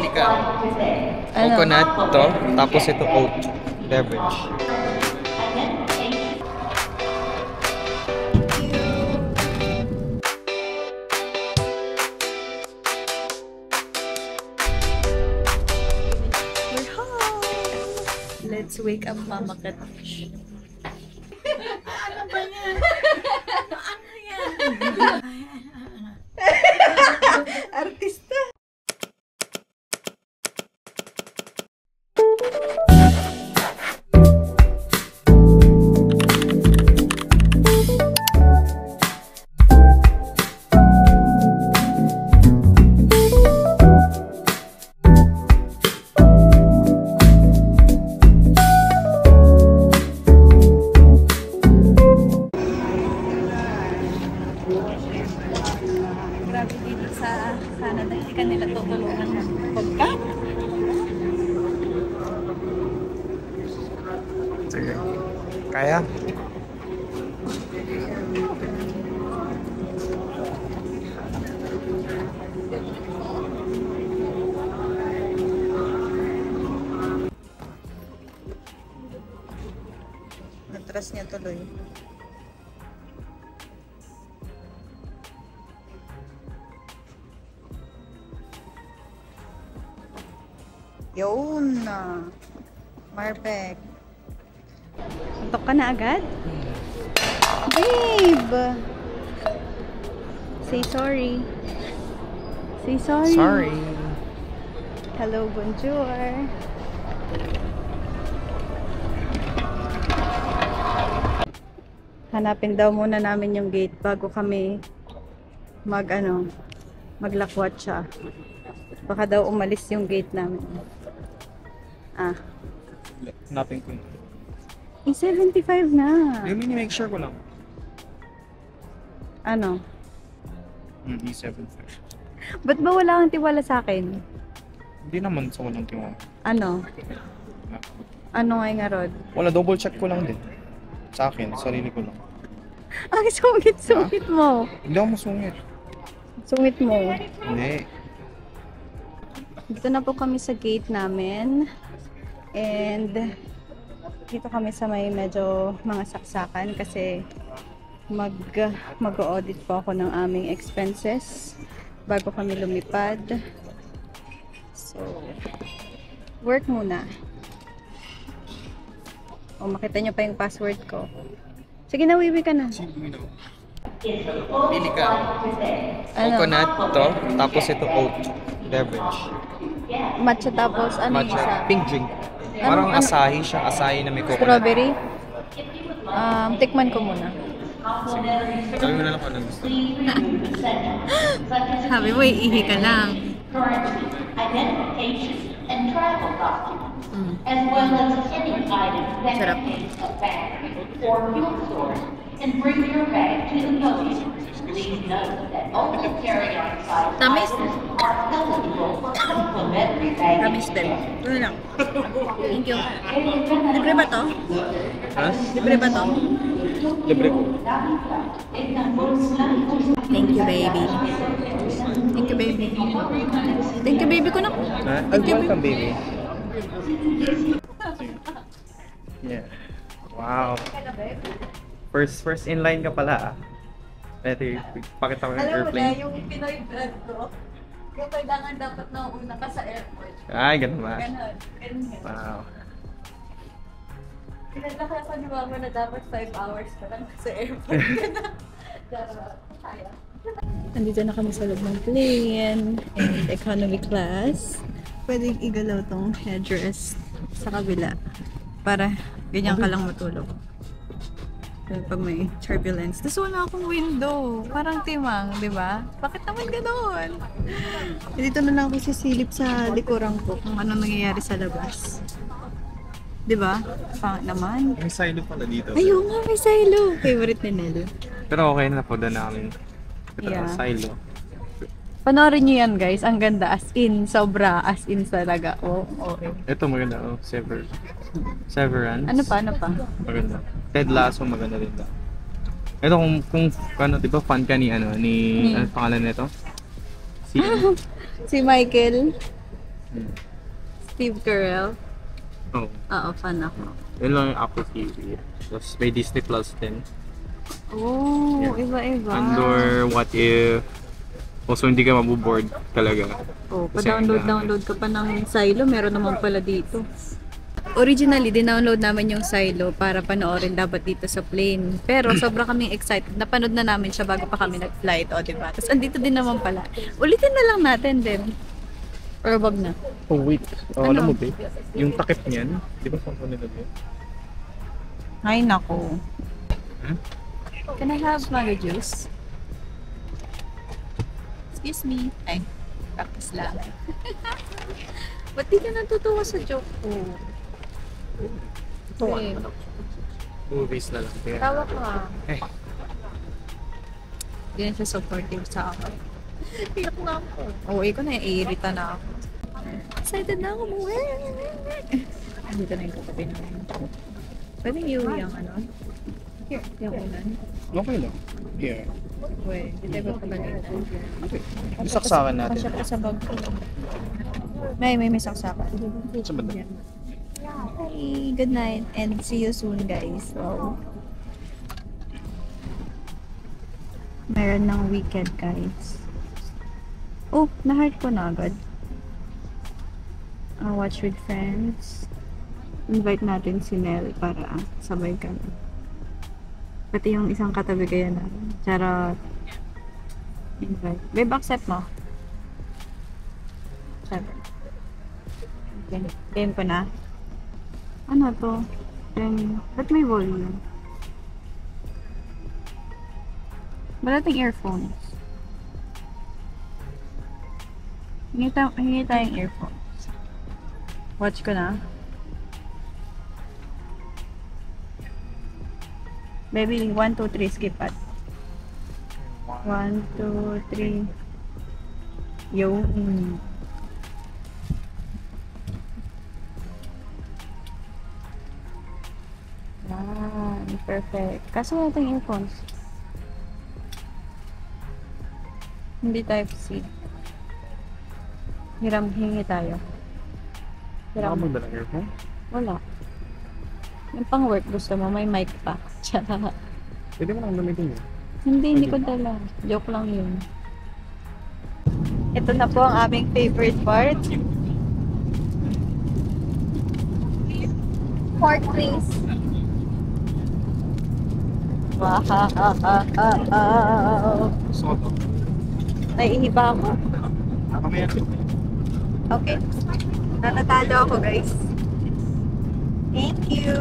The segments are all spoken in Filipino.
Pili ka. Coconut to, tapos ito oat beverage. We're home! Let's wake up Mama Katosh. Ano ba yan? Ano yan? Artista! Grabe dito sa Canada, hindi ka nila tutulungan ng pagkat. Sige. Kaya? Natras niya tuloy. Yun na. Perfect. Suntok ka na agad? Babe! Say sorry. Say sorry. Sorry. Hello, bonjour. Hanapin daw muna namin yung gate bago kami maglakwat siya. Baka daw umalis yung gate namin. Ah. Hanapin ko. Yung 75 na. Make sure ko lang. Ano? E75. Ba't ba wala kang tiwala sa akin? Hindi naman sa walang tiwala. Ano? Ano nga Rod? Wala, double check ko lang din. Sa akin, sarili ko lang. Ang sungit mo. Hindi ako masungit. Sungit mo. Hindi. Dito na po kami sa gate namin. And dito kami sa may medyo mga saksakan kasi mag-audit po ako ng aming expenses bago kami lumipad. So, work muna. O, makita nyo pa yung password ko. Sige na, wiwi ka na. Pili ka. Coconut to, tapos ito oat beverage. Matcha tapos ano yung isa? Matcha, pink drink. Parang asahi siya, asahi na may coconut. Strawberry? Tikman ko muna. Sabi mo na lang kung anong gusto. Sabi mo, iihi ka lang. And travel documents, as well as any item that contains a battery or fuel source, and bring your bag to the podium. Please note that only carry-on size Tamis. items are eligible for complimentary baggage. Tamis din. Ano lang. Thank you. Libre ba to? Ha? Libre ba to? Libre ko. Thank you, baby. Thank you, baby. Thank you, baby ko na. Ha? Welcome, baby. Yeah. Wow. First in line ka pala ah. Pwede, pakita ko yung airplane. yung Pinoy vlog ko, yung kailangan dapat nauna ka sa airport. Ay, ganun ba? Ganon. Wow. Pinadala ko ni Mama na dapat 5 hours ka lang sa airport. Nandito na kami sa loob ng plane and economy class. Pwedeng igalaw tong headrest sa kabila para ganyan ka lang matulog. Pag may turbulence. Tapos wala akong window. Parang timang, di ba? Bakit naman ganoon? Dito na lang ako sisilip sa likuran ko kung ano nangyayari sa labas. Di ba? Pangit naman. May silo pala dito. Ayun nga, may silo. Favorite ni Nel. Pero okay na po doon namin. Ito Yeah. silo. Panoorin nyo yan guys. Ang ganda. As in. Sobra. As in talaga. Oh, okay. Ito maganda oh. Severance. Ano pa? Ano pa? Maganda. Ted Lasso maganda rin daw. Ito kung ano, di ba fan ka ni ano pangalan nito? Si Si Michael. Steve Carell. Oh. Oo, fan ako. Yun lang yung Apple TV. Tapos may Disney Plus din. Oh, Yeah. iba-iba. Andor, What If. Also, hindi ka mabuboard talaga. Oh, Kasi pa-download ka pa ng Silo, meron naman pala dito. Originally, dinownload namin yung Silo para panoorin dapat dito sa plane. Pero sobrang kaming excited. Napanood na namin siya bago pa kami nag-flight, o diba? Tapos andito din naman pala. Ulitin na lang natin din. Or wag na. Oh, wait. Oh, Ano? alam mo, babe? Yung takip niyan, di ba saan ko nilagay? Ay, nako. Hmm? Can I have mango juice? Excuse me. Ay, practice lang. Ba't di ka natutuwa sa joke ko? Okay. Movies na lang. Kaya, Tawa ka. eh, Hindi na siya supportive sa akin. Iyak na ako. Oo, ikaw na iirita na ako. Excited na ako mo. Dito na yung katabi namin. Pwede yung ano? Here, yung ulan. okay lang. Yeah. Pwede, di tayo papagalitan. Saksakan natin. Kasya pa sa bag ko. May saksakan. Sa banda. Hi, good night and see you soon guys. Wow. Meron ng weekend guys. Oh, na-heart ko na agad. Watch with friends. Invite natin si Nell para sabay kami. Pati yung isang katabi kaya na. Charot. Invite. Babe, accept mo. Sabi. Okay. Game ko na. Ano to? Then, ba't may volume? Wala tayong earphones. Hingi tayong earphones. Watch ko na. Baby, 1, 2, 3, skip at. 1, 2, 3. Yung. Yan, perfect. Kaso wala tayong earphones. Hindi Type-C. Hingi tayo. Baka magdala earphone? Wala. Yung pang work gusto mo, may mic pa. Tsaka, Pwede mo lang gamitin yun. hindi ko dala. Joke lang yun. Ito na po ang aming favorite part. Pork please. Wow. Gusto ko to. Naiiba ako. Mamaya. Okay. Natatalo ako guys. Thank you.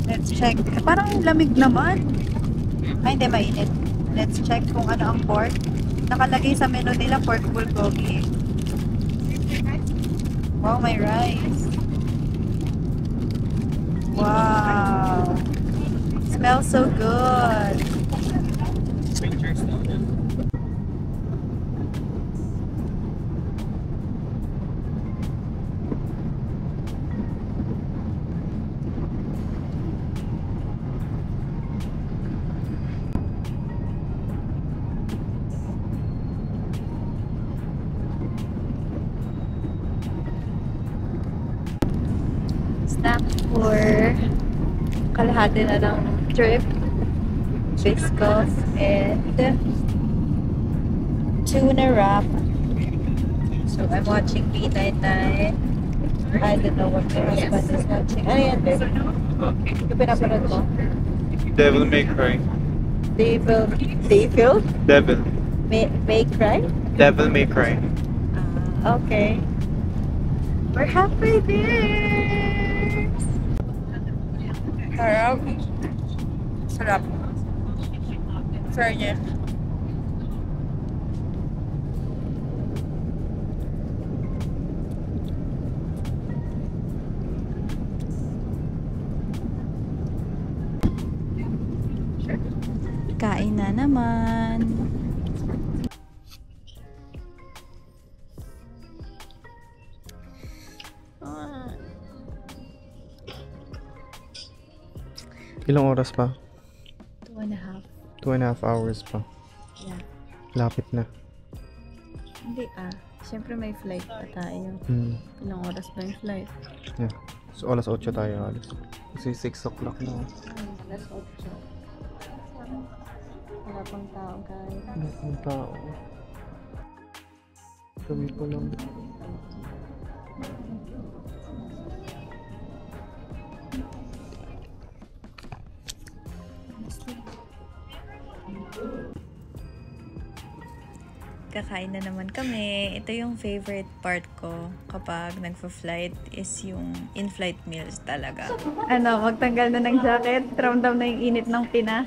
Let's check. Parang lamig naman. Ay, hindi mainit. Let's check kung ano ang pork. Nakalagay sa menu nila pork bulgogi. Wow, may rice. Wow. Smells so good. Pictures na. Snack for kalahati na ng trip. Biscoff and tuna wrap. So I'm watching B99. I don't know what my husband is watching. Ano yan, babe? Yung pinapanood mo? Devil May Cry. Devil? Devil. May cry? Devil May Cry. Okay. We're halfway there! Sarap. Sarap. Fair niya. Kain na naman. Ilang oras pa? 2.5. 2.5 hours pa. Yeah. Lapit na. Hindi Siyempre may flight pa tayo. Ilang oras ba yung flight? Yeah. So, alas 8 tayo alis. Kasi 6 o'clock na. Alas 8. Wala pang tao, guys. Wala pang tao. Kami pa lang. Kakain na naman kami. Ito yung favorite part ko kapag nagfa-flight is yung in-flight meals talaga. Ano, magtanggal na ng jacket. Ramdam na yung init ng Pinas.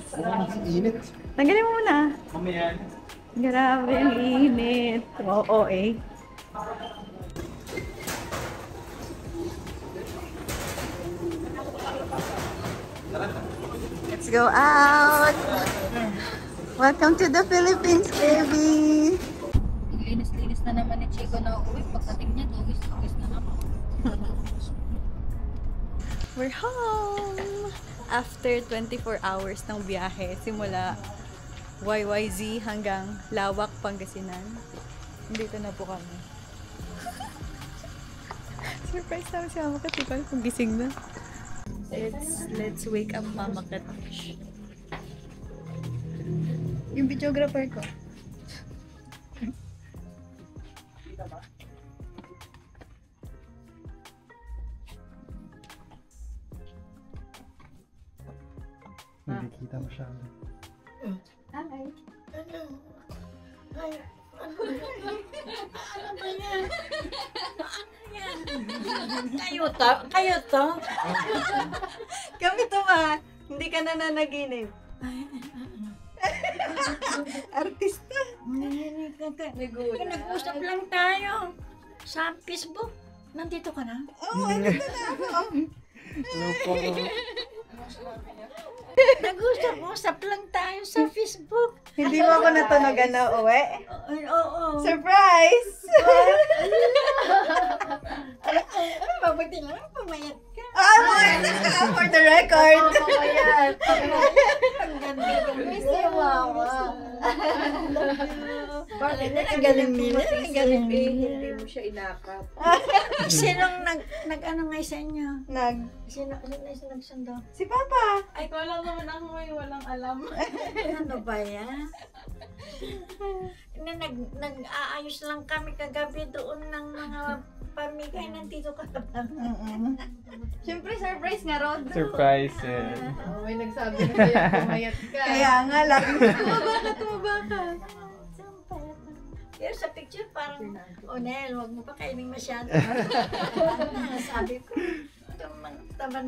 Init. Tanggalin mo muna. Mamaya. Grabe ang init. Oo, eh. Let's go out! Welcome to the Philippines, baby! Linis-linis na naman ni Chico na uwi. Pagdating niya, tugis-tugis na naman. We're home! After 24 hours ng biyahe, simula YYZ hanggang Lawak, Pangasinan. Dito na po kami. Surprise namin si Mama Kat. Di ko alam kung gising na. Let's wake up Mama Kat. Yung videographer ko. Hindi kita masyado. Hi! Kayo to? Kami to ba? Hindi ka na nanaginip. Artista. Nag-usap lang tayo sa Facebook. Nandito ka na? Oo, nandito na ako. Hello po. Nag-usap lang tayo sa Facebook. Hindi mo ako natunogan na uwi. Oo. Surprise! Mabuti lang, pumayat ka. For the record. Pumayat. Ang ganda ka. Miss you, Mama. Ang galing nila. Ang galing nila. Hindi mo siya inakap. Sinong nag-ano nga sa inyo? Sino nagsundo? Si Papa. Ay, ko lang naman ako may walang alam. Ano ba yan? Nag-aayos lang kami kagabi doon ng mga pamigay. Nandito ka lang. Siyempre, surprise nga, Rod. Surprise. Eh. May nagsabi na sa'yo, pumayat ka. Kaya nga, lagi tumaba ka. Pero sa picture parang, Nel, wag mo pa kainin masyado. Sabi ko, tama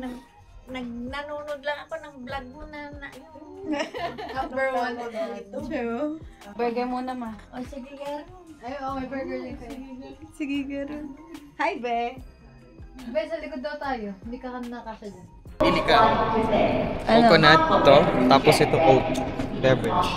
nanonood lang ako ng vlog mo na Number one dito. True. Burger muna, ma. O sige, Garo. Ay, may burger din kayo. Sige, garo. Hi, Be. Be, sa likod daw tayo. Hindi ka nakasya dyan. Pili ka. Coconut to, tapos ito oat beverage.